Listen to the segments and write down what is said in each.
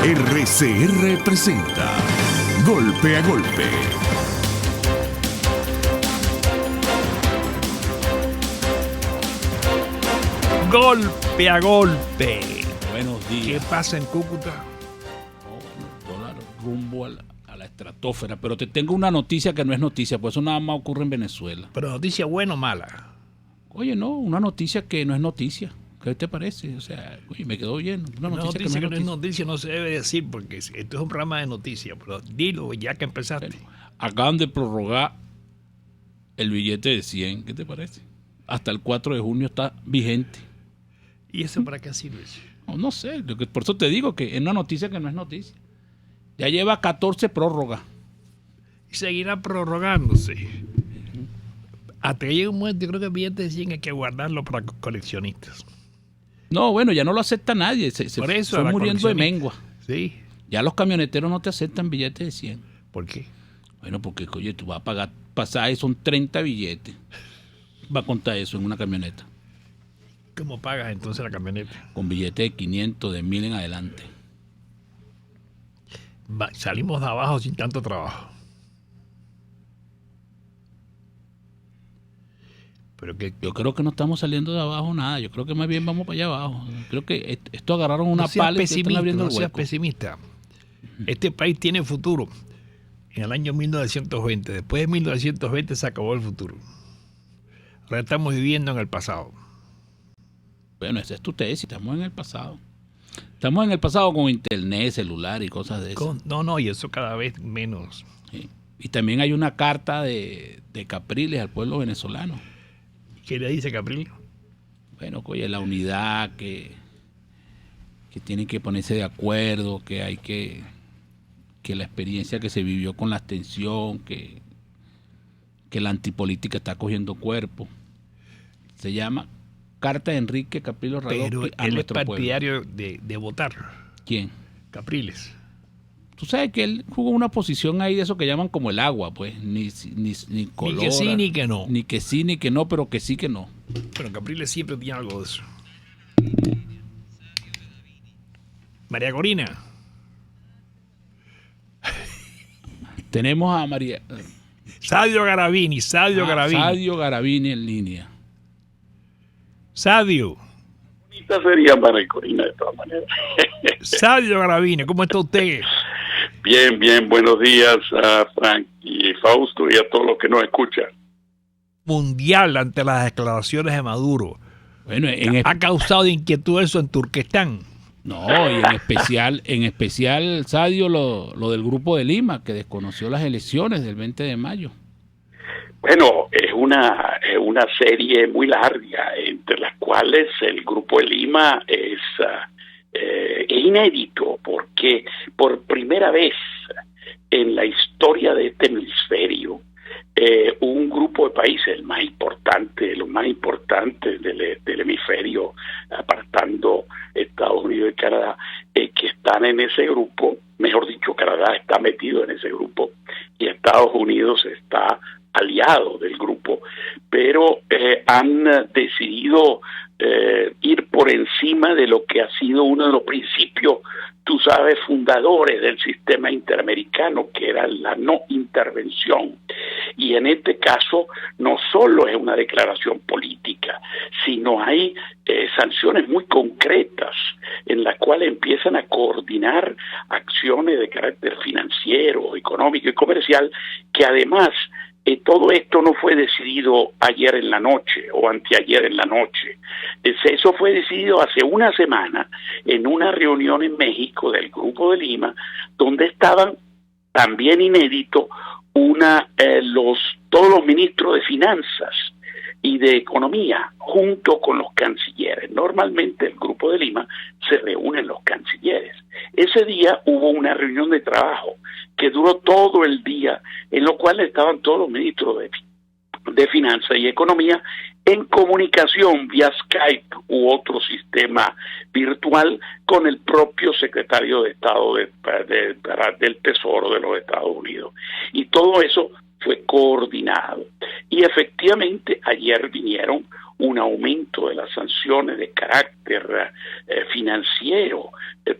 RCR presenta Golpe a Golpe. Golpe a golpe. Buenos días. ¿Qué pasa en Cúcuta? El dólar rumbo a la estratosfera. Pero te tengo una noticia que no es noticia, pues eso nada más ocurre en Venezuela. ¿Pero noticia buena o mala? Oye, no, una noticia que no es noticia. ¿Qué te parece? O sea, oye, me quedó bien. Una noticia que no es noticia. No se debe decir porque esto es un programa de noticias. Pero dilo ya que empezaste. Bueno, acaban de prorrogar el billete de 100. ¿Qué te parece? Hasta el 4 de junio está vigente. ¿Y eso para qué sirve? No sé, por eso te digo que es una noticia que no es noticia. Ya lleva 14 prórrogas. Y seguirá prorrogándose. Hasta que llegue un momento, yo creo que el billete de 100 hay que guardarlo para coleccionistas. No, bueno, ya no lo acepta nadie. Se Por eso, fue muriendo de mengua. Sí. Ya los camioneteros no te aceptan billetes de 100. ¿Por qué? Bueno, porque, oye, tú vas a pagar pasajes, son 30 billetes. Va a contar eso en una camioneta. ¿Cómo pagas entonces la camioneta? Con billetes de 500, de 1000 en adelante. Salimos de abajo sin tanto trabajo. Pero que yo creo que no estamos saliendo de abajo nada. Yo creo que más bien vamos para allá abajo. Creo que esto agarraron una pala y están abriendo el hueco. No seas pesimista. Este país tiene futuro. En el año 1920. Después de 1920 se acabó el futuro. Ahora estamos viviendo en el pasado. Bueno, esa es tu tesis. Estamos en el pasado. Estamos en el pasado con internet, celular y cosas de eso. No, y eso cada vez menos. Sí. Y también hay una carta de Capriles al pueblo venezolano. ¿Qué le dice Capriles? Bueno, oye, la unidad, que tienen que ponerse de acuerdo, que hay que la experiencia que se vivió con la abstención, que la antipolítica está cogiendo cuerpo. Se llama Carta de Enrique Capriles Radosky a él es nuestro partidario pueblo. de votar. ¿Quién? Capriles. Tú sabes que él jugó una posición ahí de eso que llaman como el agua, pues, ni color. Ni que sí ni que no. Ni que sí ni que no, pero que sí que no. Bueno, Capriles siempre tiene algo de eso. María Corina. Tenemos a María... Sadio Garavini. Sadio Garavini en línea. Sadio. Esta sería María Corina de todas maneras. Sadio Garavini, ¿cómo está usted? Bien, buenos días a Frank y Fausto y a todos los que nos escuchan. Mundial ante las declaraciones de Maduro. Bueno, ha causado inquietud eso en Turquestán. No, y en especial Sadio, lo del Grupo de Lima, que desconoció las elecciones del 20 de mayo. Bueno, es una serie muy larga, entre las cuales el Grupo de Lima es inédito, porque por primera vez en la historia de este hemisferio, un grupo de países, los más importantes del hemisferio, apartando Estados Unidos y Canadá, que están en ese grupo, mejor dicho, Canadá está metido en ese grupo y Estados Unidos está aliado del grupo, pero han decidido ir por encima de lo que ha sido uno de los principios, tú sabes, fundadores del sistema interamericano, que era la no intervención. Y en este caso no solo es una declaración política, sino hay sanciones muy concretas en las cuales empiezan a coordinar acciones de carácter financiero, económico y comercial, que además todo esto no fue decidido ayer en la noche o anteayer en la noche. Eso fue decidido hace una semana en una reunión en México del Grupo de Lima, donde estaban también inédito todos los ministros de finanzas y de economía junto con los cancilleres. Normalmente el Grupo de Lima se reúnen los cancilleres. Ese día hubo una reunión de trabajo que duró todo el día, en lo cual estaban todos los ministros de finanzas y economía en comunicación vía Skype u otro sistema virtual con el propio secretario de Estado del Tesoro de los Estados Unidos. Y todo eso fue coordinado. Y efectivamente ayer vinieron un aumento de las sanciones de carácter financiero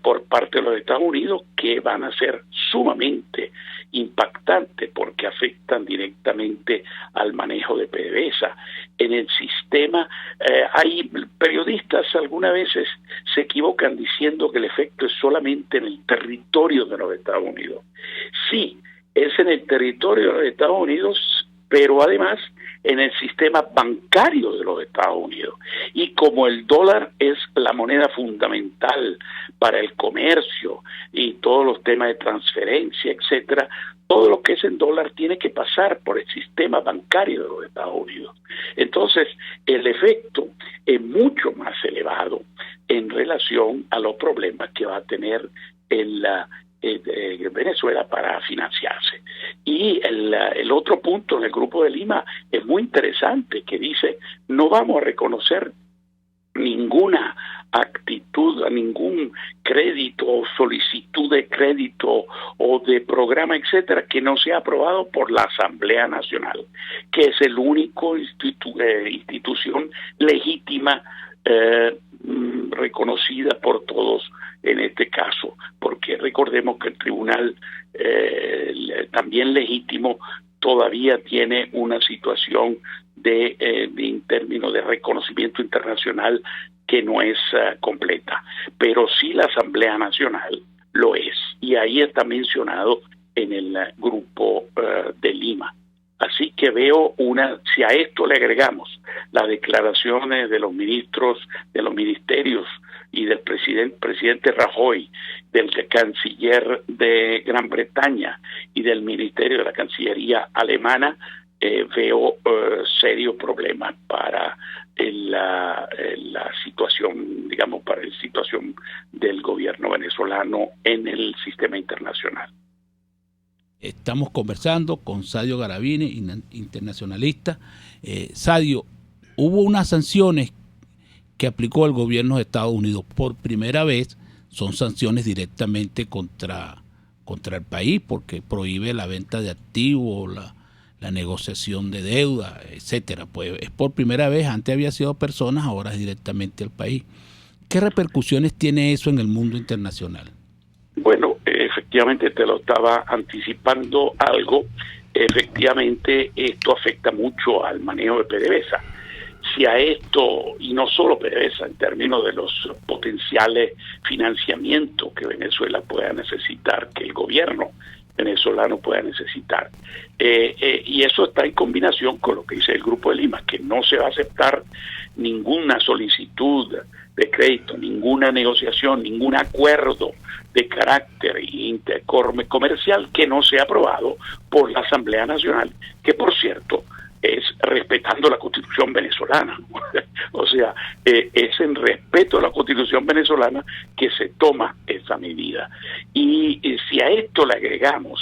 por parte de los Estados Unidos que van a ser sumamente impactantes porque afectan directamente al manejo de PDVSA. En el sistema, hay periodistas algunas veces se equivocan diciendo que el efecto es solamente en el territorio de los Estados Unidos. Sí, es en el territorio de los Estados Unidos, pero además en el sistema bancario de los Estados Unidos. Y como el dólar es la moneda fundamental para el comercio y todos los temas de transferencia, etcétera, todo lo que es en dólar tiene que pasar por el sistema bancario de los Estados Unidos. Entonces, el efecto es mucho más elevado en relación a los problemas que va a tener Venezuela para financiarse. Y el otro punto en el Grupo de Lima es muy interesante, que dice: no vamos a reconocer ninguna actitud, a ningún crédito o solicitud de crédito o de programa, etcétera, que no sea aprobado por la Asamblea Nacional, que es el único institución legítima reconocida por todos en este caso, porque recordemos que el tribunal también legítimo todavía tiene una situación en términos de reconocimiento internacional que no es completa, pero sí la Asamblea Nacional lo es, y ahí está mencionado en el Grupo de Lima. Así que veo si a esto le agregamos las declaraciones de los ministros, de los ministerios y del presidente Rajoy, del canciller de Gran Bretaña y del Ministerio de la Cancillería alemana, veo serios problemas para la situación, digamos, para la situación del gobierno venezolano en el sistema internacional. Estamos conversando con Sadio Garavini, internacionalista. Sadio, hubo unas sanciones que aplicó el gobierno de Estados Unidos por primera vez, son sanciones directamente contra el país, porque prohíbe la venta de activos, la negociación de deuda, etcétera. Pues es por primera vez, antes había sido personas, ahora es directamente el país. ¿Qué repercusiones tiene eso en el mundo internacional? Bueno, efectivamente te lo estaba anticipando algo. Efectivamente, esto afecta mucho al manejo de PDVSA. Si a esto, y no solo PDVSA, en términos de los potenciales financiamientos que Venezuela pueda necesitar, que el gobierno venezolano pueda necesitar. Y eso está en combinación con lo que dice el Grupo de Lima, que no se va a aceptar ninguna solicitud de crédito, ninguna negociación, ningún acuerdo de carácter comercial que no sea aprobado por la Asamblea Nacional, que por cierto es respetando la Constitución venezolana. O sea, es en respeto a la Constitución venezolana que se toma esa medida. Y si a esto le agregamos,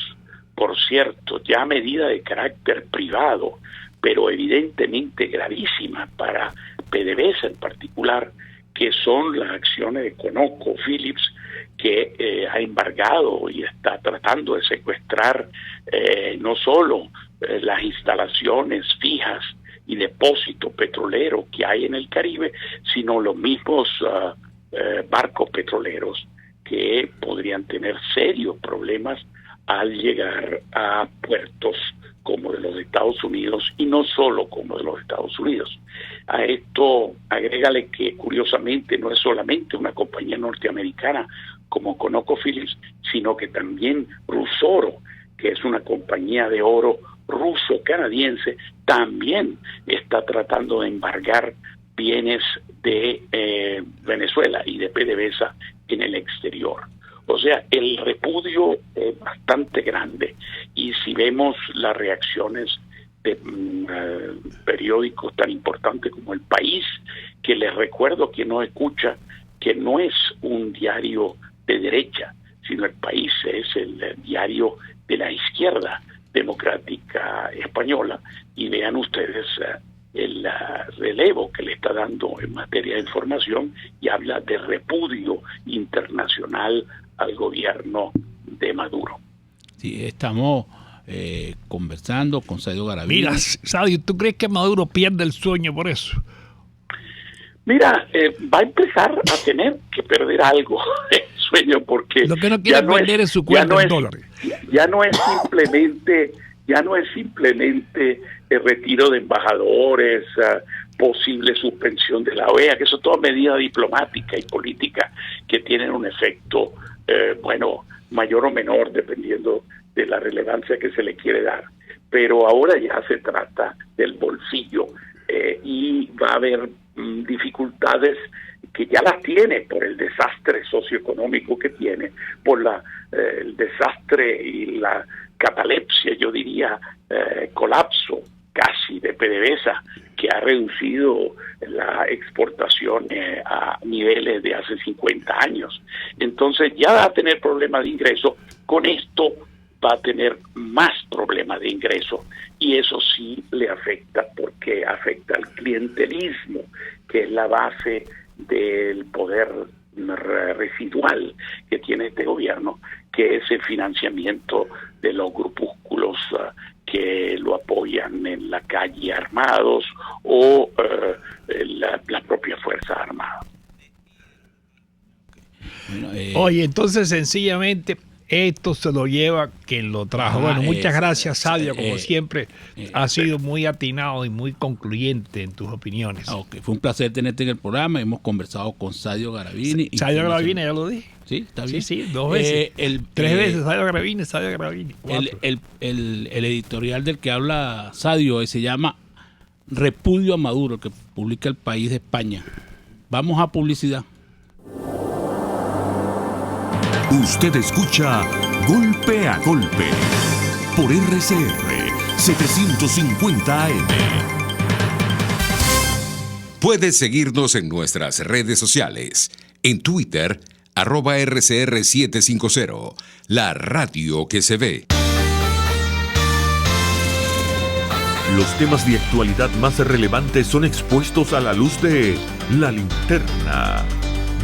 por cierto, ya medida de carácter privado, pero evidentemente gravísima para PDVSA en particular, que son las acciones de ConocoPhillips, que ha embargado y está tratando de secuestrar no solo las instalaciones fijas y depósitos petroleros que hay en el Caribe, sino los mismos barcos petroleros que podrían tener serios problemas al llegar a puertos como de los Estados Unidos, y no solo como de los Estados Unidos. A esto agrégale que curiosamente no es solamente una compañía norteamericana como ConocoPhillips, sino que también Rusoro, que es una compañía de oro ruso-canadiense, también está tratando de embargar bienes de Venezuela y de PDVSA en el exterior. O sea, el repudio es bastante grande, y si vemos las reacciones de periódicos tan importantes como El País, que les recuerdo que no escucha, que no es un diario de derecha, sino El País es el diario de la izquierda democrática española, y vean ustedes el relevo que le está dando en materia de información, y habla de repudio internacional al gobierno de Maduro. Sí, estamos conversando con Sadio Garavini. Mira, Sadio, ¿tú crees que Maduro pierde el sueño por eso? Mira, va a empezar a tener que perder algo el sueño, porque lo que no quiere perder es su cuenta en dólares. Ya no es simplemente el retiro de embajadores, posible suspensión de la OEA, que eso es toda medida diplomática y política que tienen un efecto, mayor o menor, dependiendo de la relevancia que se le quiere dar. Pero ahora ya se trata del bolsillo y va a haber dificultades que ya las tiene por el desastre socioeconómico que tiene, por el desastre y la catalepsia, yo diría, colapso casi de PDVSA, que ha reducido la exportación a niveles de hace 50 años. Entonces ya va a tener problemas de ingreso. Con esto va a tener más problemas de ingreso, y eso sí le afecta, porque afecta al clientelismo, que es la base del poder residual que tiene este gobierno, que es el financiamiento de los grupúsculos que lo apoyan en la calle armados o la propia Fuerza Armada. Oye, entonces sencillamente esto se lo lleva quien lo trajo. Bueno, muchas gracias, Sadio, como siempre, has sido muy atinado y muy concluyente en tus opiniones. Okay. Fue un placer tenerte en el programa. Hemos conversado con Sadio Garavini. Sadio Garavini, ya lo dije. Sí, está bien. Sí, 2 veces. 3 veces, Sadio Garavini. El editorial del que habla Sadio se llama Repudio a Maduro, que publica El País de España. Vamos a publicidad. Usted escucha Golpe a Golpe por RCR 750 AM. Puedes seguirnos en nuestras redes sociales. En Twitter, @RCR750, la radio que se ve. Los temas de actualidad más relevantes son expuestos a la luz de La Linterna.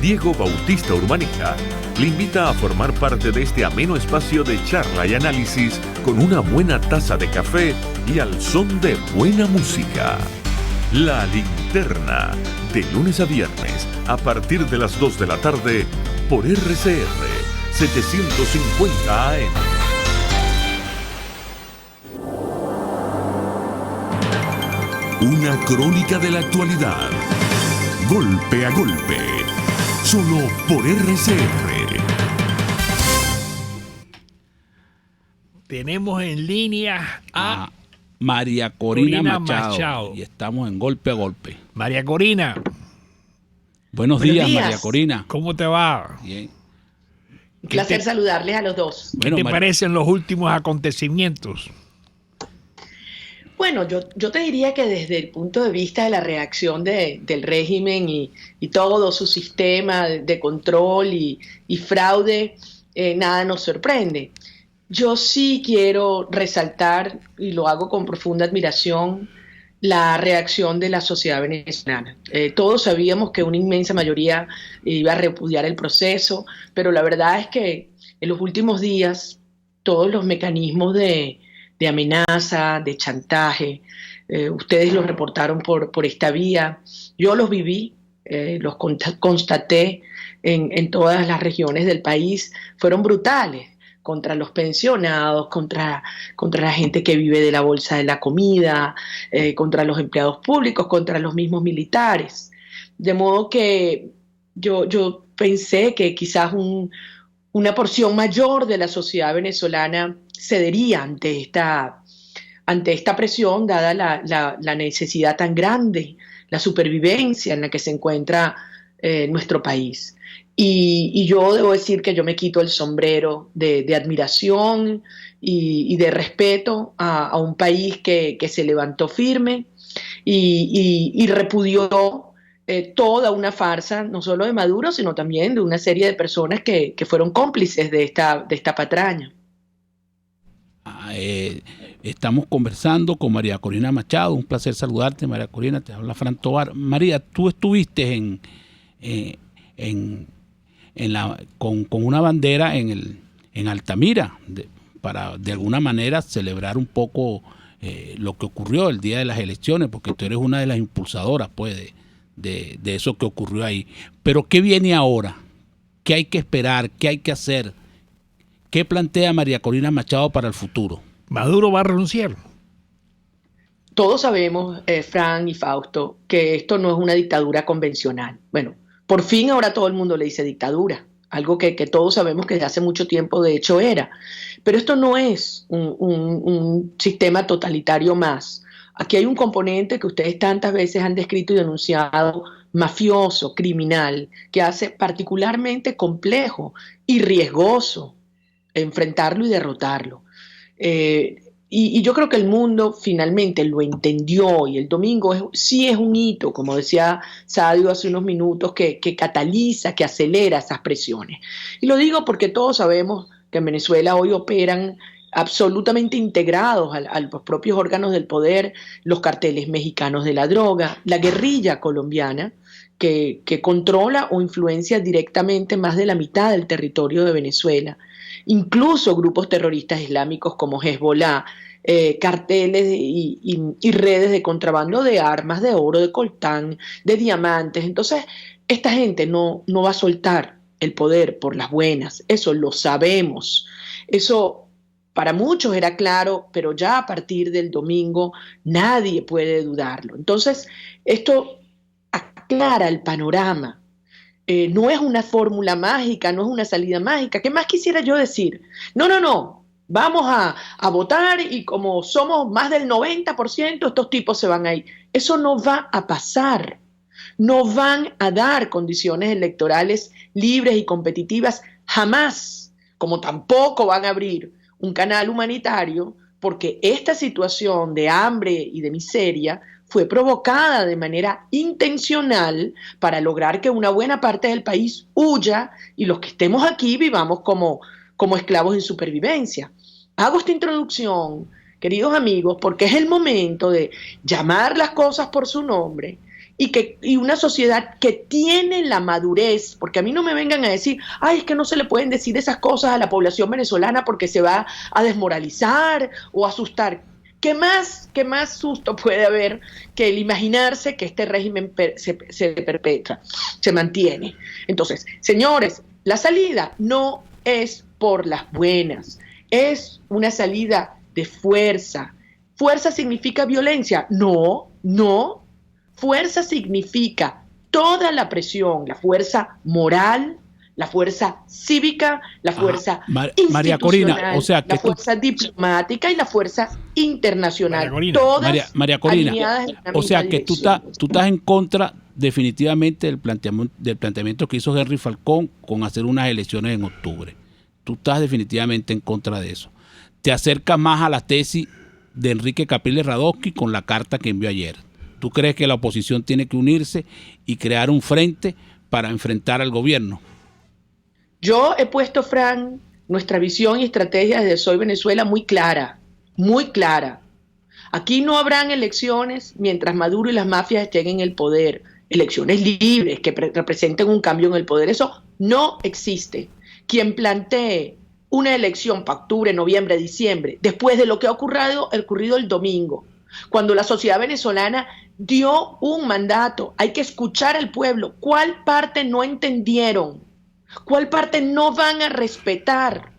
Diego Bautista Urbanica le invita a formar parte de este ameno espacio de charla y análisis con una buena taza de café y al son de buena música. La Linterna, de lunes a viernes, a partir de las 2 de la tarde, por RCR 750 AM. Una crónica de la actualidad. Golpe a golpe. Solo por RCR. Tenemos en línea a María Corina Machado. Y estamos en Golpe a Golpe. María Corina. Buenos días, María Corina. ¿Cómo te va? Bien. Un placer saludarles a los dos. ¿Qué te parecen los últimos acontecimientos? Bueno, yo te diría que desde el punto de vista de la reacción del régimen y todo su sistema de control y fraude, nada nos sorprende. Yo sí quiero resaltar, y lo hago con profunda admiración, la reacción de la sociedad venezolana. Todos sabíamos que una inmensa mayoría iba a repudiar el proceso, pero la verdad es que en los últimos días todos los mecanismos de amenaza, de chantaje, ustedes los reportaron por esta vía, yo los viví, los constaté en todas las regiones del país, fueron brutales contra los pensionados, contra la gente que vive de la bolsa de la comida, contra los empleados públicos, contra los mismos militares. De modo que yo pensé que quizás una porción mayor de la sociedad venezolana cedería ante esta presión, dada la necesidad tan grande, la supervivencia en la que se encuentra nuestro país. Y yo debo decir que yo me quito el sombrero de admiración y de respeto a un país que se levantó firme y repudió toda una farsa, no solo de Maduro, sino también de una serie de personas que fueron cómplices de esta patraña. Estamos conversando con María Corina Machado. Un placer saludarte, María Corina. Te habla Fran Tovar. María, tú estuviste con una bandera en Altamira para de alguna manera celebrar un poco lo que ocurrió el día de las elecciones, porque tú eres una de las impulsadoras pues de eso que ocurrió ahí. Pero ¿qué viene ahora? ¿Qué hay que esperar? ¿Qué hay que hacer? ¿Qué plantea María Corina Machado para el futuro? ¿Maduro va a renunciar? Todos sabemos, Fran y Fausto, que esto no es una dictadura convencional. Bueno, por fin ahora todo el mundo le dice dictadura, algo que todos sabemos que desde hace mucho tiempo de hecho era. Pero esto no es un sistema totalitario más. Aquí hay un componente que ustedes tantas veces han descrito y denunciado, mafioso, criminal, que hace particularmente complejo y riesgoso enfrentarlo y derrotarlo. Y yo creo que el mundo finalmente lo entendió, y el domingo sí es un hito, como decía Sadio hace unos minutos, que cataliza, que acelera esas presiones. Y lo digo porque todos sabemos que en Venezuela hoy operan absolutamente integrados a los propios órganos del poder, los carteles mexicanos de la droga, la guerrilla colombiana, que controla o influencia directamente más de la mitad del territorio de Venezuela, incluso grupos terroristas islámicos como Hezbollah, carteles y redes de contrabando de armas, de oro, de coltán, de diamantes. Entonces, esta gente no va a soltar el poder por las buenas, eso lo sabemos, eso para muchos era claro, pero ya a partir del domingo nadie puede dudarlo. Entonces, esto aclara el panorama. No es una fórmula mágica, no es una salida mágica. ¿Qué más quisiera yo decir? No. Vamos a votar y como somos más del 90%, estos tipos se van a ir. Eso no va a pasar. No van a dar condiciones electorales libres y competitivas jamás, como tampoco van a abrir un canal humanitario, porque esta situación de hambre y de miseria fue provocada de manera intencional para lograr que una buena parte del país huya y los que estemos aquí vivamos como esclavos en supervivencia. Hago esta introducción, queridos amigos, porque es el momento de llamar las cosas por su nombre y una sociedad que tiene la madurez, porque a mí no me vengan a decir, es que no se le pueden decir esas cosas a la población venezolana porque se va a desmoralizar o a asustar. ¿Qué más susto puede haber que el imaginarse que este régimen se perpetra, se mantiene? Entonces, señores, la salida no es por las buenas, es una salida de fuerza. ¿Fuerza significa violencia? No. Fuerza significa toda la presión, la fuerza moral, la fuerza cívica, la fuerza institucional, María Corina, o sea, que la fuerza diplomática y la fuerza internacional. María Corina, o sea que tú estás en contra definitivamente del planteamiento que hizo Henry Falcón con hacer unas elecciones en octubre. Tú estás definitivamente en contra de eso. Te acercas más a la tesis de Enrique Capriles Radosky con la carta que envió ayer. ¿Tú crees que la oposición tiene que unirse y crear un frente para enfrentar al gobierno? Yo he puesto, Fran, nuestra visión y estrategia desde Soy Venezuela muy clara, muy clara. Aquí no habrán elecciones mientras Maduro y las mafias estén en el poder. Elecciones libres que representen un cambio en el poder. Eso no existe. Quien plantee una elección para octubre, noviembre, diciembre, después de lo que ha ocurrido el domingo, cuando la sociedad venezolana dio un mandato, hay que escuchar al pueblo. ¿Cuál parte no entendieron? ¿Cuál parte no van a respetar?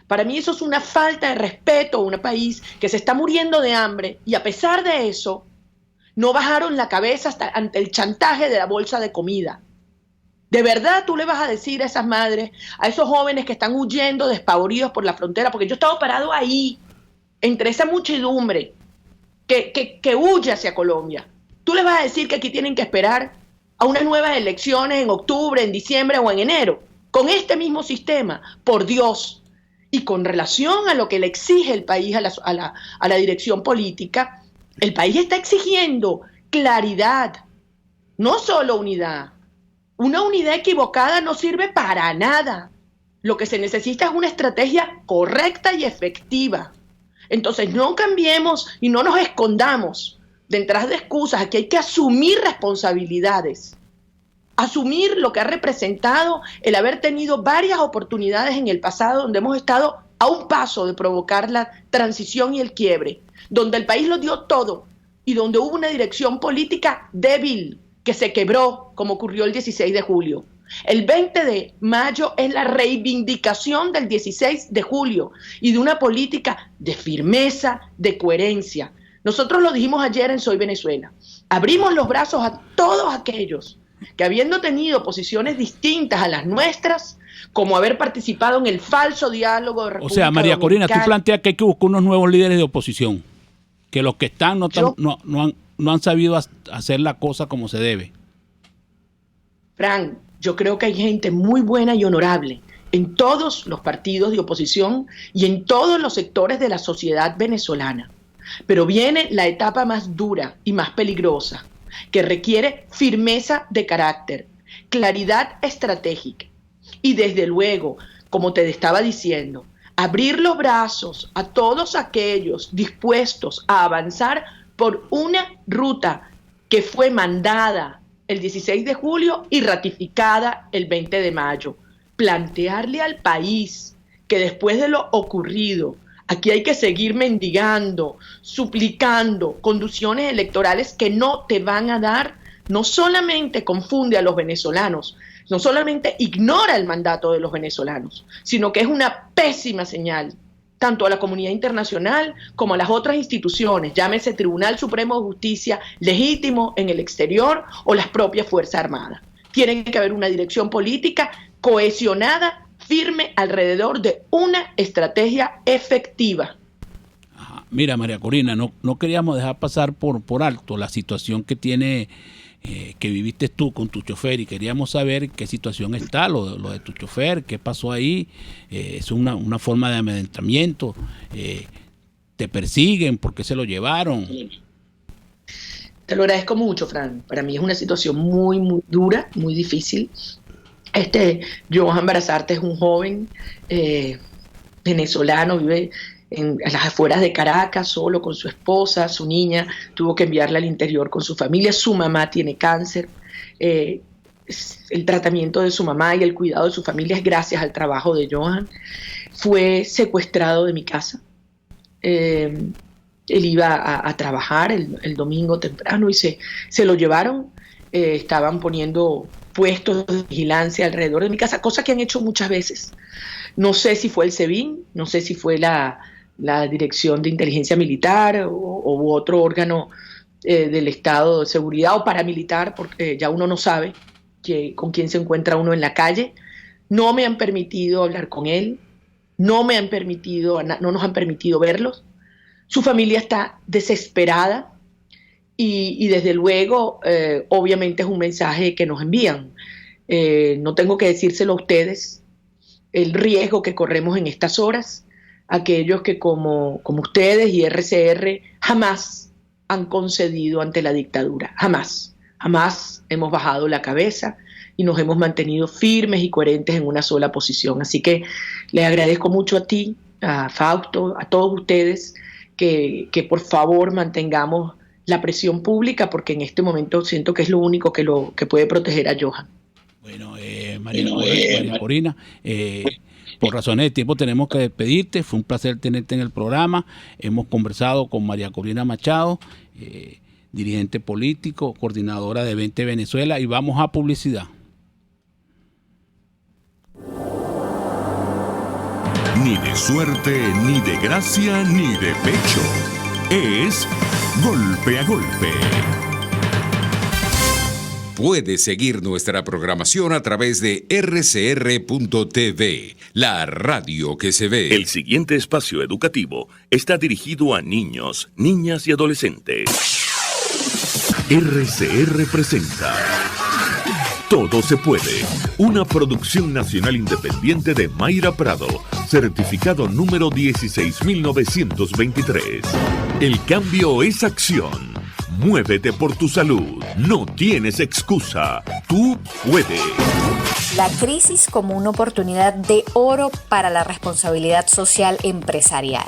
Para mí eso es una falta de respeto a un país que se está muriendo de hambre y a pesar de eso no bajaron la cabeza hasta ante el chantaje de la bolsa de comida. ¿De verdad tú le vas a decir a esas madres, a esos jóvenes que están huyendo despavoridos por la frontera? Porque yo he estado parado ahí, entre esa muchedumbre que huye hacia Colombia. ¿Tú les vas a decir que aquí tienen que esperar a unas nuevas elecciones en octubre, en diciembre o en enero? Con este mismo sistema, por Dios. Y con relación a lo que le exige el país a la dirección política, el país está exigiendo claridad, no solo unidad. Una unidad equivocada no sirve para nada. Lo que se necesita es una estrategia correcta y efectiva. Entonces no cambiemos y no nos escondamos detrás de excusas. Aquí hay que asumir responsabilidades. Asumir lo que ha representado el haber tenido varias oportunidades en el pasado donde hemos estado a un paso de provocar la transición y el quiebre, donde el país lo dio todo y donde hubo una dirección política débil que se quebró, como ocurrió el 16 de julio. El 20 de mayo es la reivindicación del 16 de julio y de una política de firmeza, de coherencia. Nosotros lo dijimos ayer en Soy Venezuela. Abrimos los brazos a todos aquellos que, habiendo tenido posiciones distintas a las nuestras, como haber participado en el falso diálogo de República Dominicana. O sea, María Corina, tú planteas que hay que buscar unos nuevos líderes de oposición, que los que están no han sabido hacer la cosa como se debe. Frank, yo creo que hay gente muy buena y honorable en todos los partidos de oposición y en todos los sectores de la sociedad venezolana. Pero viene la etapa más dura y más peligrosa, que requiere firmeza de carácter, claridad estratégica y, desde luego, como te estaba diciendo, abrir los brazos a todos aquellos dispuestos a avanzar por una ruta que fue mandada el 16 de julio y ratificada el 20 de mayo. Plantearle al país que después de lo ocurrido, aquí hay que seguir mendigando, suplicando conducciones electorales que no te van a dar, no solamente confunde a los venezolanos, no solamente ignora el mandato de los venezolanos, sino que es una pésima señal, tanto a la comunidad internacional como a las otras instituciones, llámese Tribunal Supremo de Justicia, legítimo en el exterior, o las propias Fuerzas Armadas. Tiene que haber una dirección política cohesionada, firme alrededor de una estrategia efectiva. Ajá. Mira, María Corina, no queríamos dejar pasar por alto la situación que tiene, que viviste tú con tu chofer, y queríamos saber qué situación está lo de tu chofer, qué pasó ahí. Es una forma de amedrentamiento, te persiguen, ¿por qué se lo llevaron? Te lo agradezco mucho, Fran. Para mí es una situación muy, muy dura, muy difícil. Johan Barazarte es un joven venezolano, vive en las afueras de Caracas, solo con su esposa, su niña, tuvo que enviarla al interior con su familia, su mamá tiene cáncer, el tratamiento de su mamá y el cuidado de su familia es gracias al trabajo de Johan. Fue secuestrado de mi casa, él iba a trabajar el domingo temprano y se lo llevaron, estaban poniendo puestos de vigilancia alrededor de mi casa, cosa que han hecho muchas veces. No sé si fue el SEBIN, no sé si fue la Dirección de Inteligencia Militar u otro órgano del Estado de Seguridad o paramilitar, porque ya uno no sabe con quién se encuentra uno en la calle. No me han permitido hablar con él, no nos han permitido verlos. Su familia está desesperada y desde luego, obviamente es un mensaje que nos envían. No tengo que decírselo a ustedes, el riesgo que corremos en estas horas, aquellos que como ustedes y RCR jamás han concedido ante la dictadura, jamás hemos bajado la cabeza y nos hemos mantenido firmes y coherentes en una sola posición. Así que les agradezco mucho a ti, a Fausto, a todos ustedes, que por favor mantengamos la presión pública, porque en este momento siento que es lo único que puede proteger a Johan. Bueno, María Corina, por razones de tiempo tenemos que despedirte. Fue un placer tenerte en el programa. Hemos conversado con María Corina Machado, dirigente político, coordinadora de 20 Venezuela, y vamos a publicidad. Ni de suerte, ni de gracia, ni de pecho. Es Golpe a Golpe. Puedes seguir nuestra programación a través de rcr.tv, la radio que se ve. El siguiente espacio educativo está dirigido a niños, niñas y adolescentes. RCR presenta Todo se puede, una producción nacional independiente de Mayra Prado, certificado número 16923. El cambio es acción. Muévete por tu salud. No tienes excusa. Tú puedes. La crisis como una oportunidad de oro para la responsabilidad social empresarial.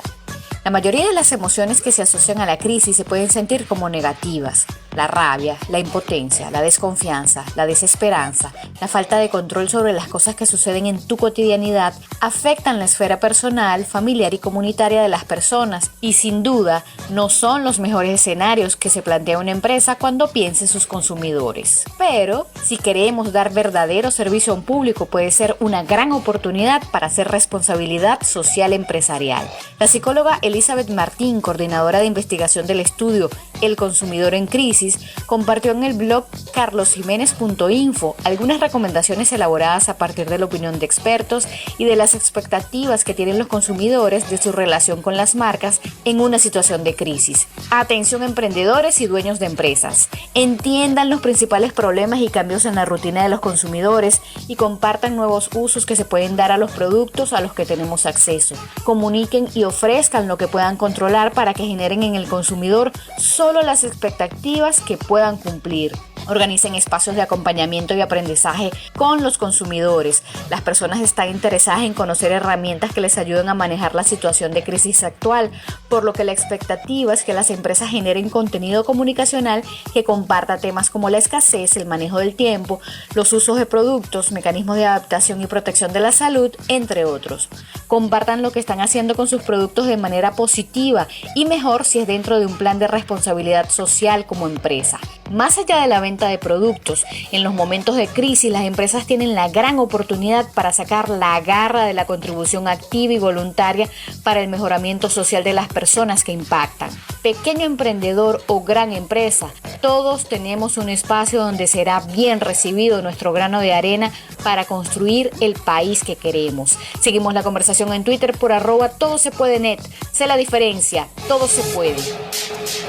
La mayoría de las emociones que se asocian a la crisis se pueden sentir como negativas. La rabia, la impotencia, la desconfianza, la desesperanza, la falta de control sobre las cosas que suceden en tu cotidianidad afectan la esfera personal, familiar y comunitaria de las personas y sin duda no son los mejores escenarios que se plantea una empresa cuando piensa en sus consumidores. Pero si queremos dar verdadero servicio a un público puede ser una gran oportunidad para hacer responsabilidad social empresarial. La psicóloga Elizabeth Martín, coordinadora de investigación del estudio El consumidor en crisis, compartió en el blog carlosjimenez.info algunas recomendaciones elaboradas a partir de la opinión de expertos y de las expectativas que tienen los consumidores de su relación con las marcas en una situación de crisis. Atención emprendedores y dueños de empresas. Entiendan los principales problemas y cambios en la rutina de los consumidores y compartan nuevos usos que se pueden dar a los productos a los que tenemos acceso. Comuniquen y ofrezcan lo que puedan controlar para que generen en el consumidor solo las expectativas que puedan cumplir. Organicen espacios de acompañamiento y aprendizaje con los consumidores. Las personas están interesadas en conocer herramientas que les ayuden a manejar la situación de crisis actual, por lo que la expectativa es que las empresas generen contenido comunicacional que comparta temas como la escasez, el manejo del tiempo, los usos de productos, mecanismos de adaptación y protección de la salud, entre otros. Compartan lo que están haciendo con sus productos de manera positiva y mejor si es dentro de un plan de responsabilidad social como empresa. Más allá de la venta de productos, en los momentos de crisis las empresas tienen la gran oportunidad para sacar la garra de la contribución activa y voluntaria para el mejoramiento social de las personas que impactan. Pequeño emprendedor o gran empresa, todos tenemos un espacio donde será bien recibido nuestro grano de arena para construir el país que queremos. Seguimos la conversación en Twitter por @todosepuedenet. Sé la diferencia, todo se puede.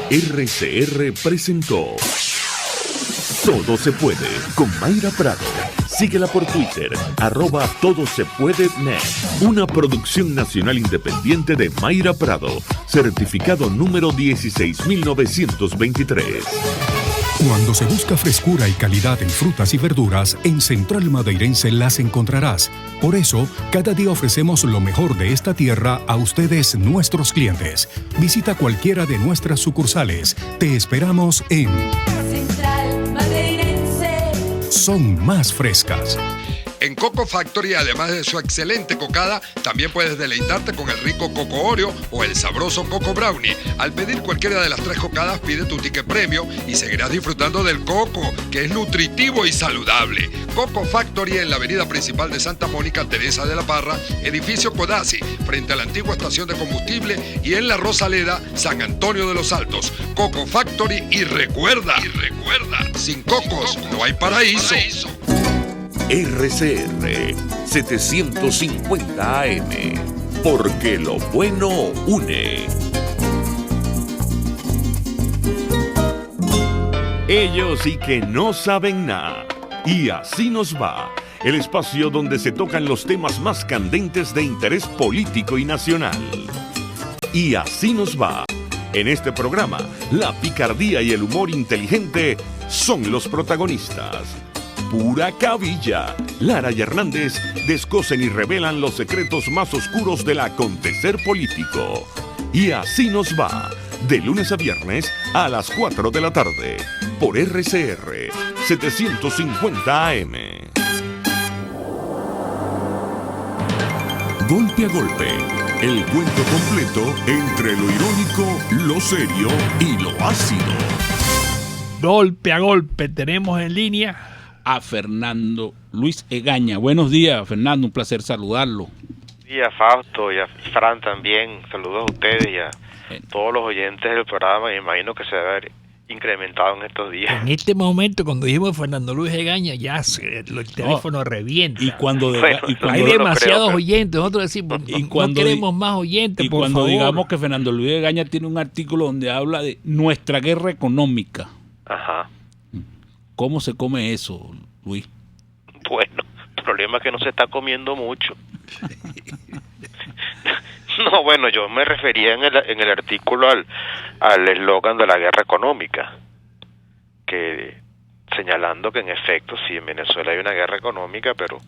RCR presentó Todo se puede con Mayra Prado. Síguela por Twitter, @todosepuedenet. Una producción nacional independiente de Mayra Prado, certificado número 16923. Cuando se busca frescura y calidad en frutas y verduras, en Central Madeirense las encontrarás. Por eso, cada día ofrecemos lo mejor de esta tierra a ustedes, nuestros clientes. Visita cualquiera de nuestras sucursales. Te esperamos en Central Madeirense. Son más frescas. En Coco Factory, además de su excelente cocada, también puedes deleitarte con el rico Coco Oreo o el sabroso Coco Brownie. Al pedir cualquiera de las 3 cocadas, pide tu ticket premio y seguirás disfrutando del coco, que es nutritivo y saludable. Coco Factory en la avenida principal de Santa Mónica, Teresa de la Parra, edificio Codazzi, frente a la antigua estación de combustible, y en la Rosaleda, San Antonio de los Altos. Coco Factory y recuerda, sin cocos no hay paraíso. RCR 750 AM, porque lo bueno une. Ellos sí que no saben nada. Y así nos va. El espacio donde se tocan los temas más candentes de interés político y nacional. Y así nos va. En este programa, la picardía y el humor inteligente son los protagonistas. Pura cabilla. Lara y Hernández descosen y revelan los secretos más oscuros del acontecer político. Y así nos va, de lunes a viernes a las 4 de la tarde, por RCR 750 AM. Golpe a golpe, el cuento completo entre lo irónico, lo serio y lo ácido. Golpe a golpe, tenemos en línea a Fernando Luis Egaña. Buenos días, Fernando, un placer saludarlo. Buenos días, Fausto, y a Fran también. Saludos a ustedes y a todos los oyentes del programa. Me imagino que se debe haber incrementado en estos días. En este momento, cuando dijimos Fernando Luis Egaña, ya el teléfono revienta. Y cuando hay demasiados oyentes, nosotros decimos, no queremos más oyentes, por cuando favor. Digamos que Fernando Luis Egaña tiene un artículo donde habla de nuestra guerra económica. Ajá. ¿Cómo se come eso, Luis? Bueno, el problema es que no se está comiendo mucho. No, bueno, yo me refería en el artículo al eslogan de la guerra económica, que señalando que en efecto sí, en Venezuela hay una guerra económica, pero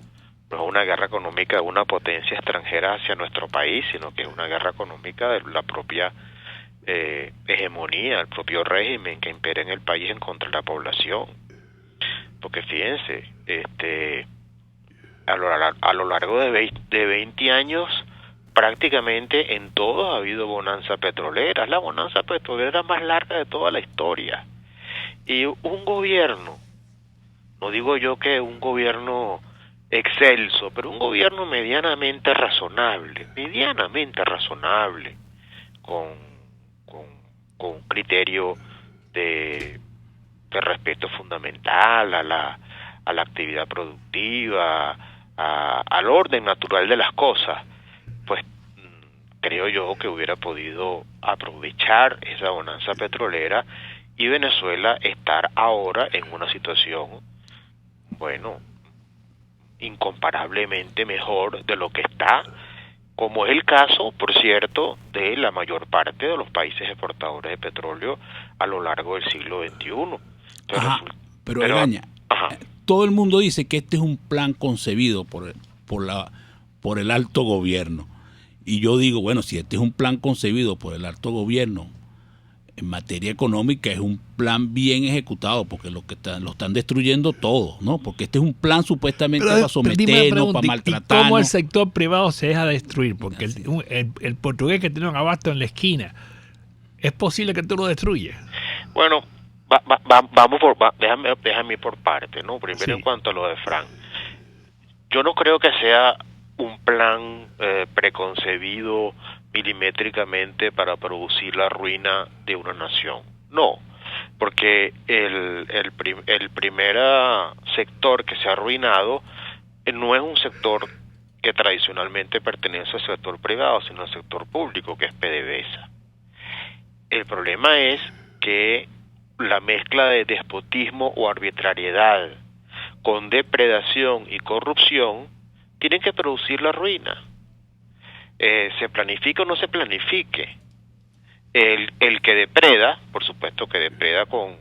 no es una guerra económica de una potencia extranjera hacia nuestro país, sino que es una guerra económica de la propia hegemonía, el propio régimen que impera en el país en contra de la población. Porque fíjense, a lo largo de 20 años, prácticamente en todos ha habido bonanza petrolera. Es la bonanza petrolera más larga de toda la historia. Y un gobierno, no digo yo que un gobierno excelso, pero un gobierno medianamente razonable, con un criterio de respeto fundamental a la actividad productiva, al orden natural de las cosas, pues creo yo que hubiera podido aprovechar esa bonanza petrolera y Venezuela estar ahora en una situación, bueno, incomparablemente mejor de lo que está, como es el caso, por cierto, de la mayor parte de los países exportadores de petróleo a lo largo del siglo XXI. Pero Egaña, todo el mundo dice que este es un plan concebido por el alto gobierno. Y yo digo, bueno, si este es un plan concebido por el alto gobierno en materia económica, es un plan bien ejecutado, porque lo están destruyendo todo, ¿no? Porque este es un plan supuestamente para someternos, para maltratarnos. ¿Cómo el sector privado se deja destruir? Porque el portugués que tiene un abasto en la esquina, ¿es posible que tú lo destruyas? Bueno, déjame ir por parte, ¿no? Primero, en cuanto a lo de Frank, yo no creo que sea un plan preconcebido milimétricamente para producir la ruina de una nación. No, porque el primer sector que se ha arruinado no es un sector que tradicionalmente pertenece al sector privado, sino al sector público, que es PDVSA. El problema es que la mezcla de despotismo o arbitrariedad con depredación y corrupción tienen que producir la ruina. Se planifique o no se planifique. El que depreda, por supuesto que depreda con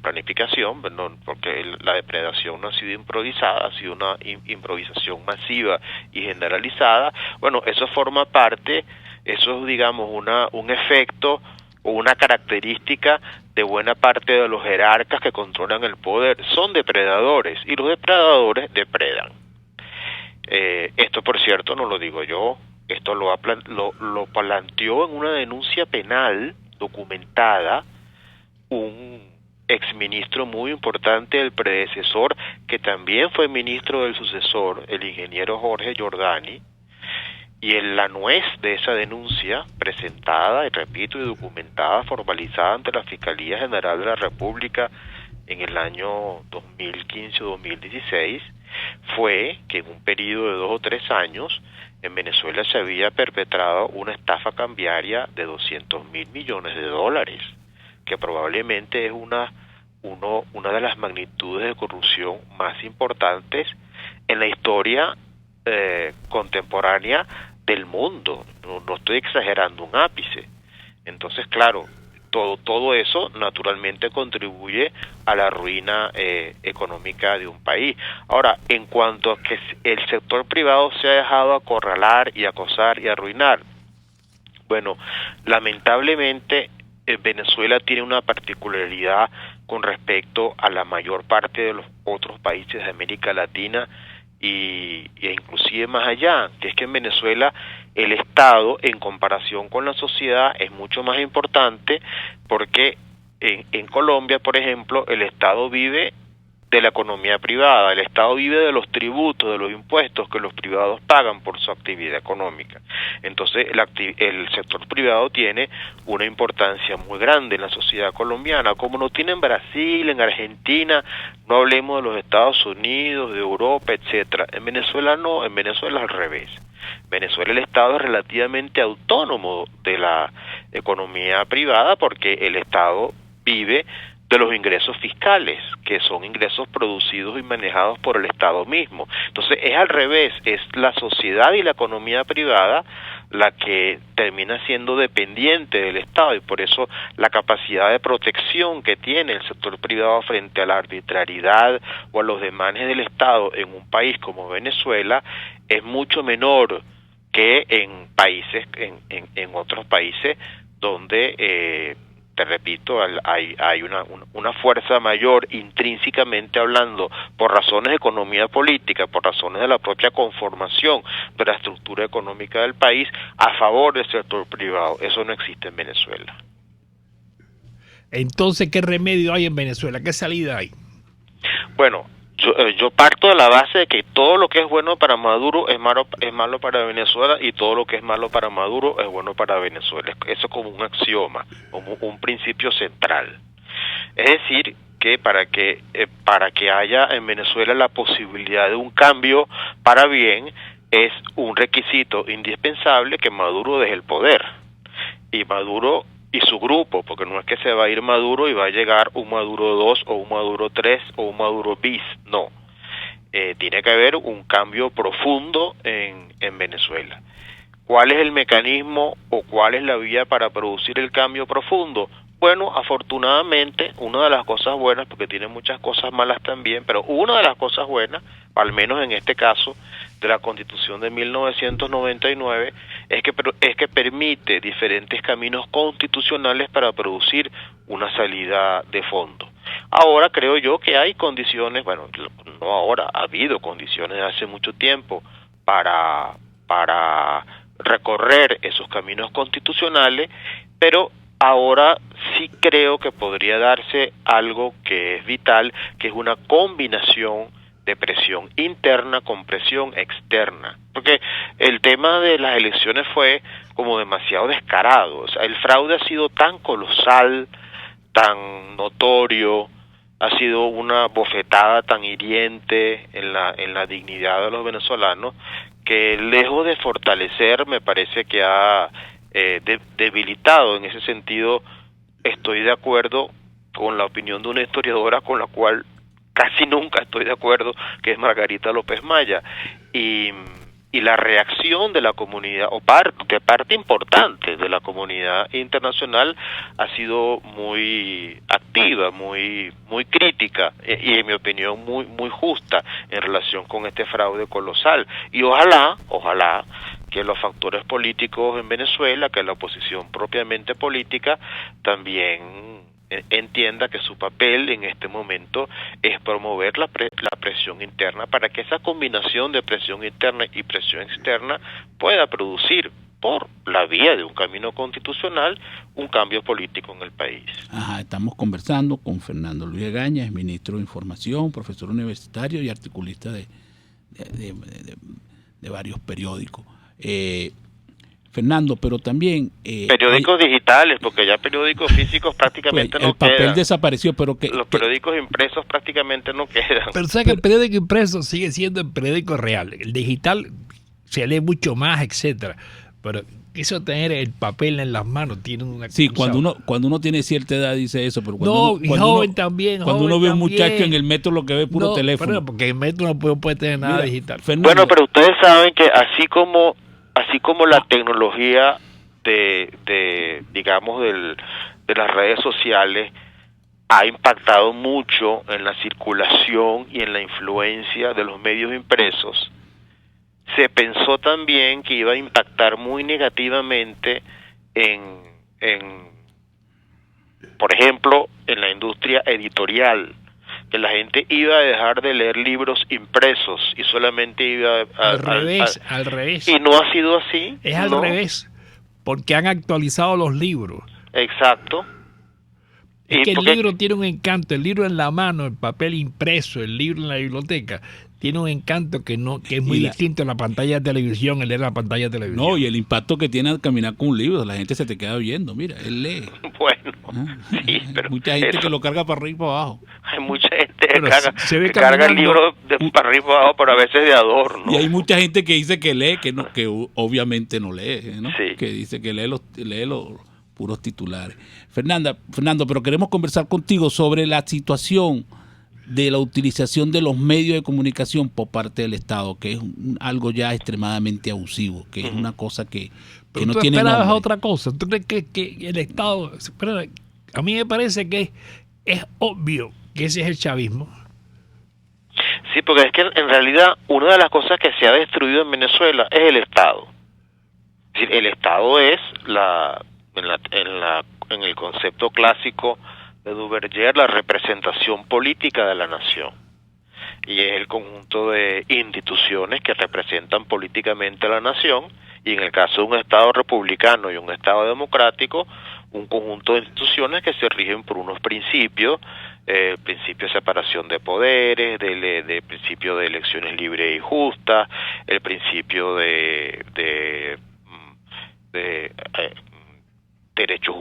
planificación, ¿no? Porque la depredación no ha sido improvisada, ha sido una improvisación masiva y generalizada. Bueno, eso forma parte, eso es, digamos, un efecto o una característica de buena parte de los jerarcas que controlan el poder. Son depredadores y los depredadores depredan. Esto, por cierto, no lo digo yo, esto lo planteó en una denuncia penal documentada un exministro muy importante del predecesor, que también fue ministro del sucesor, el ingeniero Jorge Giordani, y en la nuez de esa denuncia, presentada, y repito, y documentada, formalizada ante la Fiscalía General de la República en el año 2015 o 2016, fue que en un periodo de 2 o 3 años en Venezuela se había perpetrado una estafa cambiaria de $200.000 millones, que probablemente es una de las magnitudes de corrupción más importantes en la historia contemporánea del mundo. No estoy exagerando un ápice. Entonces, claro, todo eso naturalmente contribuye a la ruina económica de un país. Ahora, en cuanto a que el sector privado se ha dejado acorralar y acosar y arruinar, bueno, lamentablemente Venezuela tiene una particularidad con respecto a la mayor parte de los otros países de América Latina e inclusive más allá, que es que en Venezuela el Estado, en comparación con la sociedad, es mucho más importante, porque en Colombia, por ejemplo, el Estado vive de la economía privada, el Estado vive de los tributos, de los impuestos que los privados pagan por su actividad económica. Entonces el sector privado tiene una importancia muy grande en la sociedad colombiana, como no tiene en Brasil, en Argentina, no hablemos de los Estados Unidos, de Europa, etcétera. En Venezuela no, en Venezuela es al revés. En Venezuela el Estado es relativamente autónomo de la economía privada, porque el Estado vive de los ingresos fiscales, que son ingresos producidos y manejados por el Estado mismo. Entonces es al revés, es la sociedad y la economía privada la que termina siendo dependiente del Estado, y por eso la capacidad de protección que tiene el sector privado frente a la arbitrariedad o a los desmanes del Estado en un país como Venezuela es mucho menor que en países, en otros países donde te repito, hay una fuerza mayor intrínsecamente hablando, por razones de economía política, por razones de la propia conformación de la estructura económica del país, a favor del sector privado. Eso no existe en Venezuela. Entonces, ¿qué remedio hay en Venezuela? ¿Qué salida hay? Bueno, yo parto de la base de que todo lo que es bueno para Maduro es malo para Venezuela, y todo lo que es malo para Maduro es bueno para Venezuela. Eso es como un axioma, como un principio central. Es decir, que para que haya en Venezuela la posibilidad de un cambio para bien, es un requisito indispensable que Maduro deje el poder. Y Maduro y su grupo, porque no es que se va a ir Maduro y va a llegar un Maduro 2 o un Maduro 3 o un Maduro bis, no. Tiene que haber un cambio profundo en Venezuela. ¿Cuál es el mecanismo o cuál es la vía para producir el cambio profundo? Bueno, afortunadamente, una de las cosas buenas, porque tiene muchas cosas malas también, pero una de las cosas buenas, al menos en este caso, de la Constitución de 1999, es que permite diferentes caminos constitucionales para producir una salida de fondo. Ahora creo yo que hay condiciones, bueno, no ahora, ha habido condiciones hace mucho tiempo para recorrer esos caminos constitucionales, pero ahora sí creo que podría darse algo que es vital, que es una combinación de presión interna con presión externa, porque el tema de las elecciones fue como demasiado descarado. O sea, el fraude ha sido tan colosal, tan notorio, ha sido una bofetada tan hiriente en la dignidad de los venezolanos, que lejos de fortalecer, me parece que ha debilitado. En ese sentido, estoy de acuerdo con la opinión de una historiadora con la cual casi nunca estoy de acuerdo, que es Margarita López Maya, y la reacción de la comunidad, o parte importante de la comunidad internacional, ha sido muy activa, muy crítica, y en mi opinión muy justa en relación con este fraude colosal. Y ojalá que los factores políticos en Venezuela, que la oposición propiamente política, también entienda que su papel en este momento es promover la presión interna, para que esa combinación de presión interna y presión externa pueda producir, por la vía de un camino constitucional, un cambio político en el país. Estamos conversando con Fernando Luis Egaña, es ministro de Información, profesor universitario y articulista de varios periódicos. Fernando, pero también... periódicos digitales, porque ya periódicos físicos prácticamente no quedan. El papel desapareció, pero que... Los periódicos impresos prácticamente no quedan. Pero ¿sabes que el periódico impreso sigue siendo el periódico real? El digital se lee mucho más, etcétera. Pero eso tener el papel en las manos tiene una... Sí, cuando uno tiene cierta edad dice eso, pero cuando uno ve un muchacho en el metro, lo que ve es puro teléfono. Pero porque el metro no puede tener nada digital. Fernando, bueno, pero ustedes saben que así como la tecnología digamos de las redes sociales ha impactado mucho en la circulación y en la influencia de los medios impresos, se pensó también que iba a impactar muy negativamente por ejemplo, en la industria editorial, que la gente iba a dejar de leer libros impresos y solamente iba al revés. Y no ha sido así. Es al revés, porque han actualizado los libros. Exacto. Es que el libro tiene un encanto, el libro en la mano, el papel impreso, el libro en la biblioteca, tiene un encanto que es muy distinto a la pantalla de televisión, el leer la pantalla de televisión. No, y el impacto que tiene al caminar con un libro, la gente se te queda viendo, mira, él lee. Bueno, sí, pero... Hay mucha gente que lo carga para arriba y para abajo. Hay mucha gente que carga el libro para arriba y para abajo, pero a veces de adorno. Y hay mucha gente que dice que lee, que obviamente no lee, ¿no? Sí. Que dice que lee los puros titulares. Fernando, pero queremos conversar contigo sobre la situación de la utilización de los medios de comunicación por parte del Estado, que es algo ya extremadamente abusivo, que es una cosa que no tiene nombre. Pero tú otra cosa. ¿Tú crees que el Estado... A mí me parece que es obvio que ese es el chavismo. Sí, porque es que en realidad una de las cosas que se ha destruido en Venezuela es el Estado. Es decir, el Estado es en el concepto clásico de Duverger, la representación política de la nación, y es el conjunto de instituciones que representan políticamente a la nación, y en el caso de un Estado republicano y un Estado democrático, un conjunto de instituciones que se rigen por unos principios, el principio de separación de poderes, del principio de elecciones libres y justas, el principio de derechos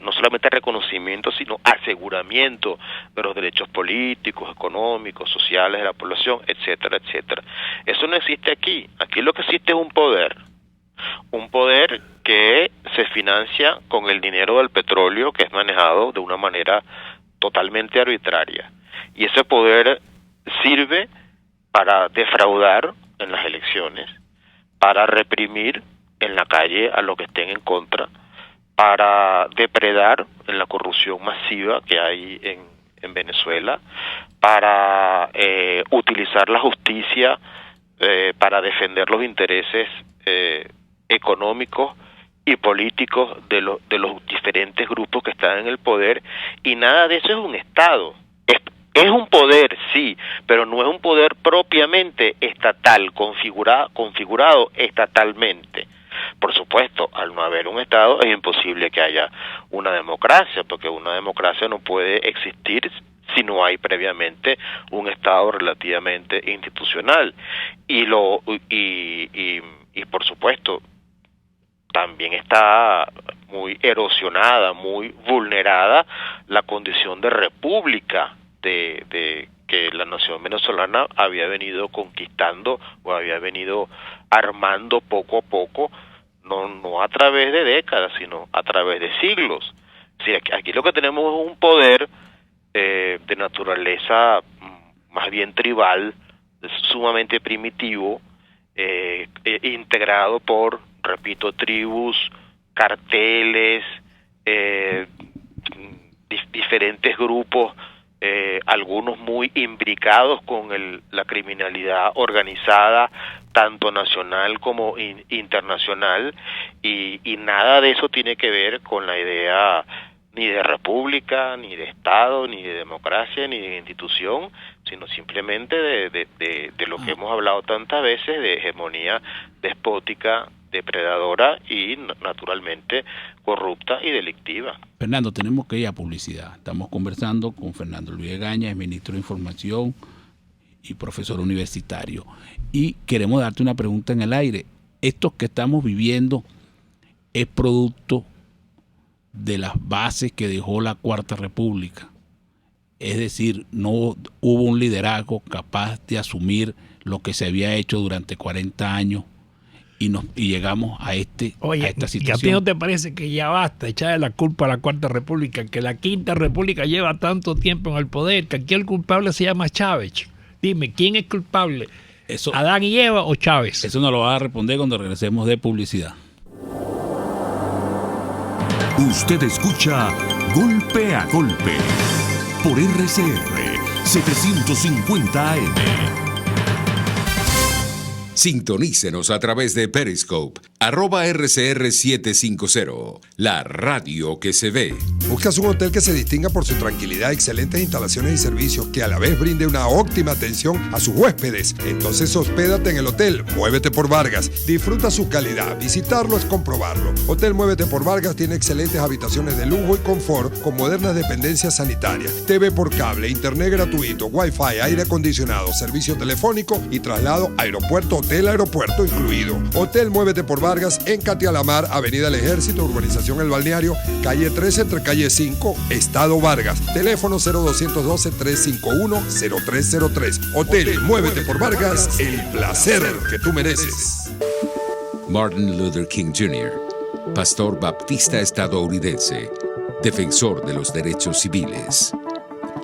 no solamente reconocimiento, sino aseguramiento de los derechos políticos, económicos, sociales de la población, etcétera, etcétera. Eso no existe aquí. Aquí lo que existe es un poder que se financia con el dinero del petróleo, que es manejado de una manera totalmente arbitraria, y ese poder sirve para defraudar en las elecciones, para reprimir en la calle a los que estén en contra, para depredar en la corrupción masiva que hay en Venezuela, para utilizar la justicia para defender los intereses económicos y políticos de los diferentes grupos que están en el poder, y nada de eso es un Estado. Es un poder, sí, pero no es un poder propiamente estatal, configurado estatalmente. Por supuesto, al no haber un Estado es imposible que haya una democracia, porque una democracia no puede existir si no hay previamente un Estado relativamente institucional. Y por supuesto, también está muy erosionada, muy vulnerada la condición de república de que la nación venezolana había venido conquistando o había venido armando poco a poco, no a través de décadas, sino a través de siglos. Sí, aquí lo que tenemos es un poder de naturaleza más bien tribal, sumamente primitivo, integrado por, repito, tribus, carteles, diferentes grupos, algunos muy imbricados con la criminalidad organizada, tanto nacional como internacional, y nada de eso tiene que ver con la idea ni de república, ni de Estado, ni de democracia, ni de institución, sino simplemente de lo que hemos hablado tantas veces, de hegemonía despótica, depredadora y naturalmente corrupta y delictiva. Fernando, tenemos que ir a publicidad. Estamos conversando con Fernando Luis Egaña, es ministro de Información y profesor universitario. Y queremos darte una pregunta en el aire. ¿Esto que estamos viviendo es producto de las bases que dejó la Cuarta República? Es decir, no hubo un liderazgo capaz de asumir lo que se había hecho durante 40 años y llegamos a esta situación. ¿Y a ti no te parece que ya basta echarle la culpa a la Cuarta República, que la Quinta República lleva tanto tiempo en el poder, que aquí el culpable se llama Chávez? Dime, ¿quién es culpable? ¿Adán y Eva o Chávez? Eso nos lo va a responder cuando regresemos de publicidad. Usted escucha Golpe a Golpe por RCR 750 AM. Sintonícenos a través de Periscope, @RCR750, la radio que se ve. ¿Buscas un hotel que se distinga por su tranquilidad, excelentes instalaciones y servicios, que a la vez brinde una óptima atención a sus huéspedes? Entonces hospédate en el Hotel Muévete por Vargas. Disfruta su calidad. Visitarlo es comprobarlo. Hotel Muévete por Vargas tiene excelentes habitaciones de lujo y confort con modernas dependencias sanitarias, TV por cable, internet gratuito, wifi, aire acondicionado, servicio telefónico y traslado aeropuerto-hotel-aeropuerto incluido. Hotel Muévete por Vargas en Catialamar, Avenida El Ejército, Urbanización El Balneario, calle 13 entre calle 5, Estado Vargas. Teléfono 0212-351-0303. Hotel Muévete por Vargas, el placer que tú mereces. Martin Luther King Jr., pastor baptista estadounidense, defensor de los derechos civiles.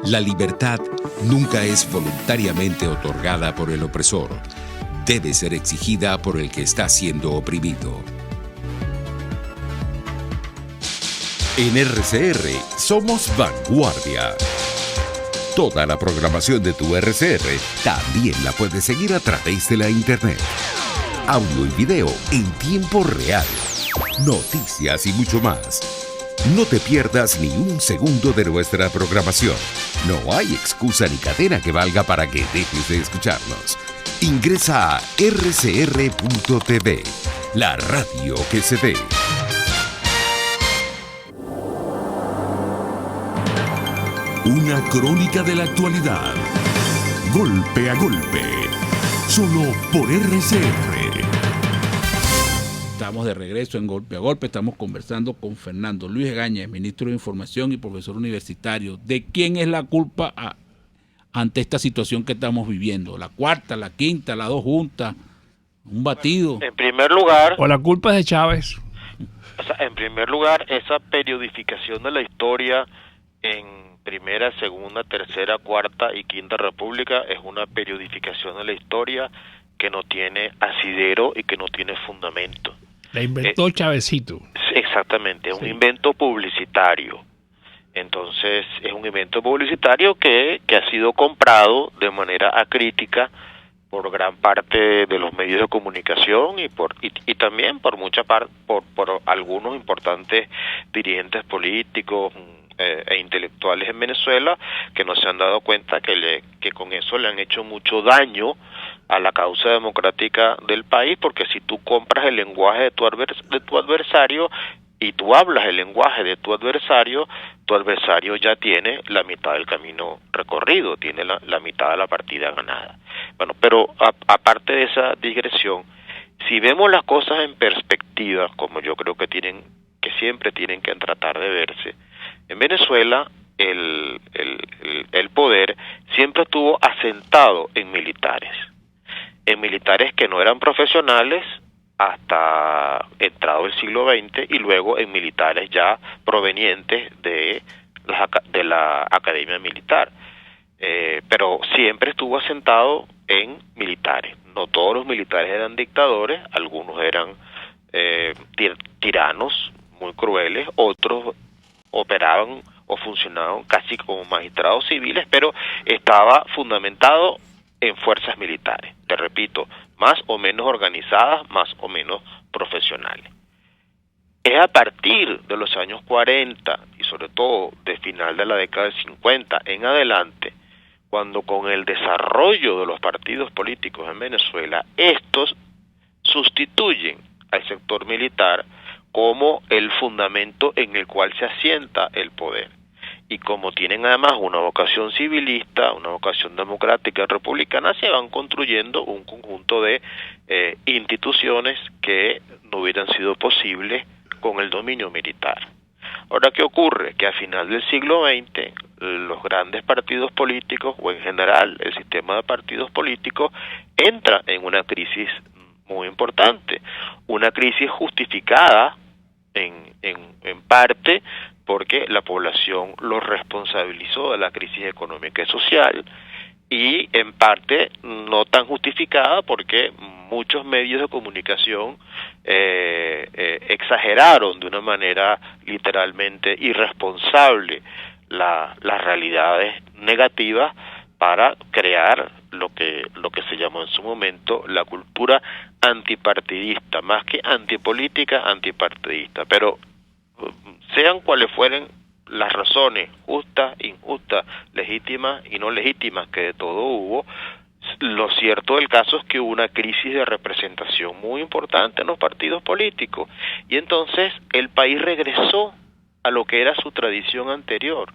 La libertad nunca es voluntariamente otorgada por el opresor. Debe ser exigida por el que está siendo oprimido. En RCR somos vanguardia. Toda la programación de tu RCR también la puedes seguir a través de la internet. Audio y video en tiempo real, noticias y mucho más. No te pierdas ni un segundo de nuestra programación. No hay excusa ni cadena que valga para que dejes de escucharnos. Ingresa a rcr.tv, la radio que se ve. Una crónica de la actualidad. Golpe a golpe. Solo por RCR. Estamos de regreso en Golpe a Golpe. Estamos conversando con Fernando Luis Egaña, ministro de Información y profesor universitario. ¿De quién es la culpa ante esta situación que estamos viviendo? ¿La cuarta, la quinta, las dos juntas? ¿Un batido? En primer lugar... ¿O la culpa es de Chávez? O sea, en primer lugar, esa periodificación de la historia en primera, segunda, tercera, cuarta y quinta república es una periodificación de la historia que no tiene asidero y que no tiene fundamento. La inventó Chavecito. Exactamente, es un invento publicitario. Entonces, es un invento publicitario que ha sido comprado de manera acrítica por gran parte de los medios de comunicación y también por mucha parte por algunos importantes dirigentes políticos e intelectuales en Venezuela que no se han dado cuenta que con eso le han hecho mucho daño a la causa democrática del país, porque si tú compras el lenguaje de tu adversario y tú hablas el lenguaje de tu adversario ya tiene la mitad del camino recorrido, tiene la mitad de la partida ganada. Bueno, pero aparte de esa digresión, si vemos las cosas en perspectiva, como yo creo que siempre tienen que tratar de verse, en Venezuela el poder siempre estuvo asentado en militares que no eran profesionales hasta entrado el siglo XX y luego en militares ya provenientes de la academia militar. Pero siempre estuvo asentado en militares. No todos los militares eran dictadores, algunos eran tiranos muy crueles, otros operaban o funcionaban casi como magistrados civiles, pero estaba fundamentado en fuerzas militares, te repito, más o menos organizadas, más o menos profesionales. Es a partir de los años 40 y sobre todo de final de la década del 50 en adelante, cuando con el desarrollo de los partidos políticos en Venezuela, estos sustituyen al sector militar como el fundamento en el cual se asienta el poder. Y como tienen además una vocación civilista, una vocación democrática y republicana, se van construyendo un conjunto de instituciones que no hubieran sido posibles con el dominio militar. Ahora, ¿qué ocurre? Que a final del siglo XX, los grandes partidos políticos, o en general el sistema de partidos políticos, entra en una crisis muy importante, una crisis justificada en parte porque la población lo responsabilizó de la crisis económica y social, y en parte no tan justificada porque muchos medios de comunicación exageraron de una manera literalmente irresponsable las realidades negativas para crear lo que se llamó en su momento la cultura antipartidista, más que antipolítica, antipartidista. Pero sean cuales fueren las razones justas, injustas, legítimas y no legítimas, que de todo hubo, lo cierto del caso es que hubo una crisis de representación muy importante en los partidos políticos, y entonces el país regresó a lo que era su tradición anterior,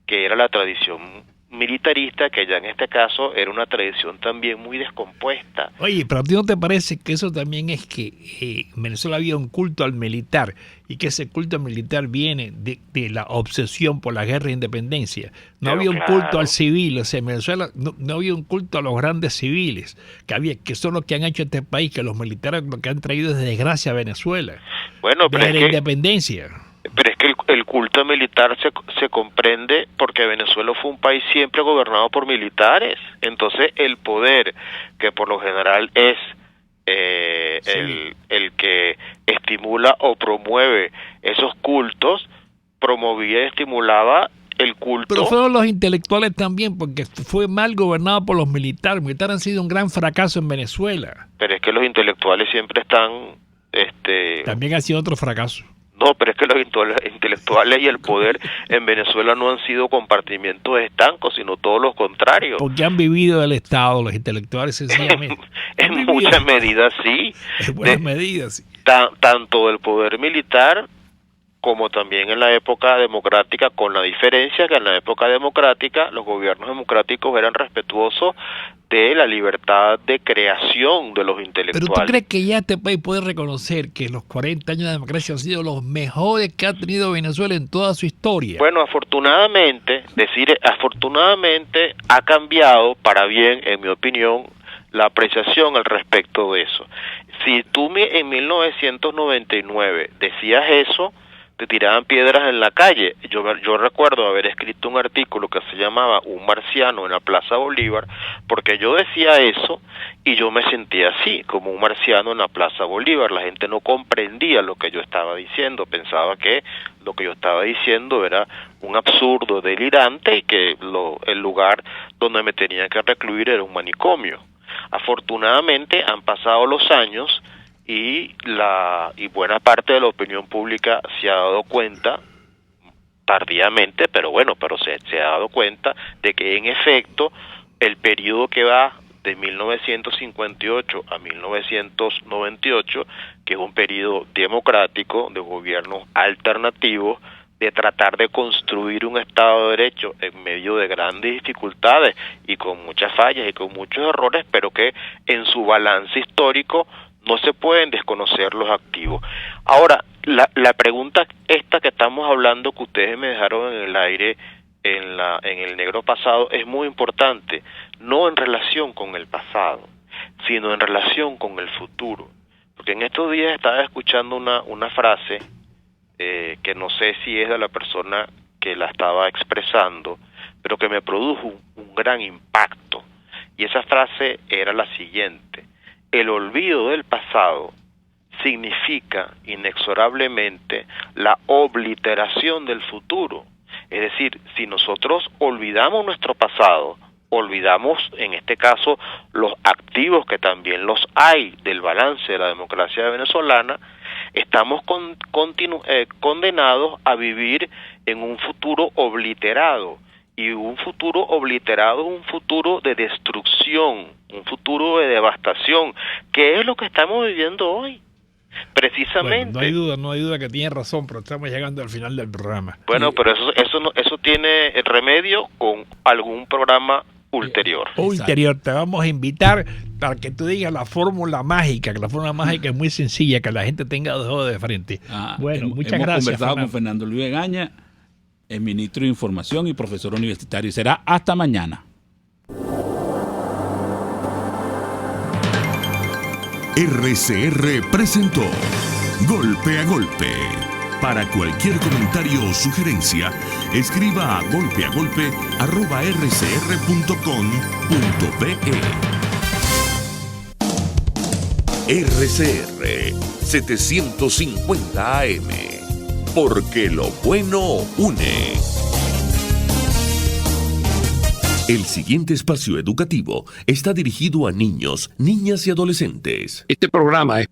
que era la tradición militarista, que ya en este caso era una tradición también muy descompuesta. Oye, pero ¿a ti no te parece que eso también es que en Venezuela había un culto al militar y que ese culto al militar viene de la obsesión por la guerra de independencia? No había un culto al civil, o sea, en Venezuela no había un culto a los grandes civiles, que son los que han hecho este país, que los militares lo que han traído es desgracia a Venezuela, bueno, pero desde la independencia. Pero es que el culto militar se comprende porque Venezuela fue un país siempre gobernado por militares. Entonces el poder, que por lo general es el que estimula o promueve esos cultos, promovía y estimulaba el culto. Pero fueron los intelectuales también, porque fue mal gobernado por los militares. Los militares han sido un gran fracaso en Venezuela. Pero es que los intelectuales siempre están También ha sido otro fracaso. No, pero es que los intelectuales y el poder en Venezuela no han sido compartimientos estancos, sino todo lo contrario. Porque han vivido del Estado, los intelectuales sencillamente. En muchas medidas sí. En buenas medidas sí. Tanto del poder militar como también en la época democrática, con la diferencia que en la época democrática los gobiernos democráticos eran respetuosos de la libertad de creación de los intelectuales. ¿Pero tú crees que ya este país puede reconocer que los 40 años de democracia han sido los mejores que ha tenido Venezuela en toda su historia? Bueno, afortunadamente ha cambiado para bien, en mi opinión, la apreciación al respecto de eso. Si tú en 1999 decías eso, te tiraban piedras en la calle. Yo recuerdo haber escrito un artículo que se llamaba Un marciano en la Plaza Bolívar, porque yo decía eso y yo me sentía así, como un marciano en la Plaza Bolívar. La gente no comprendía lo que yo estaba diciendo, pensaba que lo que yo estaba diciendo era un absurdo delirante y que el lugar donde me tenían que recluir era un manicomio. Afortunadamente han pasado los años y buena parte de la opinión pública se ha dado cuenta, tardíamente, pero se ha dado cuenta de que en efecto el periodo que va de 1958 a 1998, que es un periodo democrático de gobiernos alternativos, de tratar de construir un Estado de Derecho en medio de grandes dificultades y con muchas fallas y con muchos errores, pero que en su balance histórico no se pueden desconocer los activos. Ahora, la pregunta esta que estamos hablando, que ustedes me dejaron en el aire en el negro pasado, es muy importante, no en relación con el pasado, sino en relación con el futuro. Porque en estos días estaba escuchando una frase que no sé si es de la persona que la estaba expresando, pero que me produjo un gran impacto. Y esa frase era la siguiente: el olvido del pasado significa inexorablemente la obliteración del futuro. Es decir, si nosotros olvidamos nuestro pasado, olvidamos en este caso los activos que también los hay del balance de la democracia venezolana, estamos condenados a vivir en un futuro obliterado. Y un futuro obliterado es un futuro de destrucción, un futuro de devastación, que es lo que estamos viviendo hoy, precisamente. Bueno, no hay duda que tiene razón, pero estamos llegando al final del programa. Bueno, pero eso tiene remedio con algún programa ulterior. Te vamos a invitar para que tú digas la fórmula mágica, que la fórmula mágica es muy sencilla, que la gente tenga dos ojos de frente. Bueno, muchas gracias. Hemos conversado con Fernando Luis Egaña, el ministro de Información y profesor universitario. Será hasta mañana. RCR presentó Golpe a Golpe. Para cualquier comentario o sugerencia, escriba a golpeagolpe@rcr.com.be. RCR 750 AM. Porque lo bueno une. El siguiente espacio educativo está dirigido a niños, niñas y adolescentes. Este programa es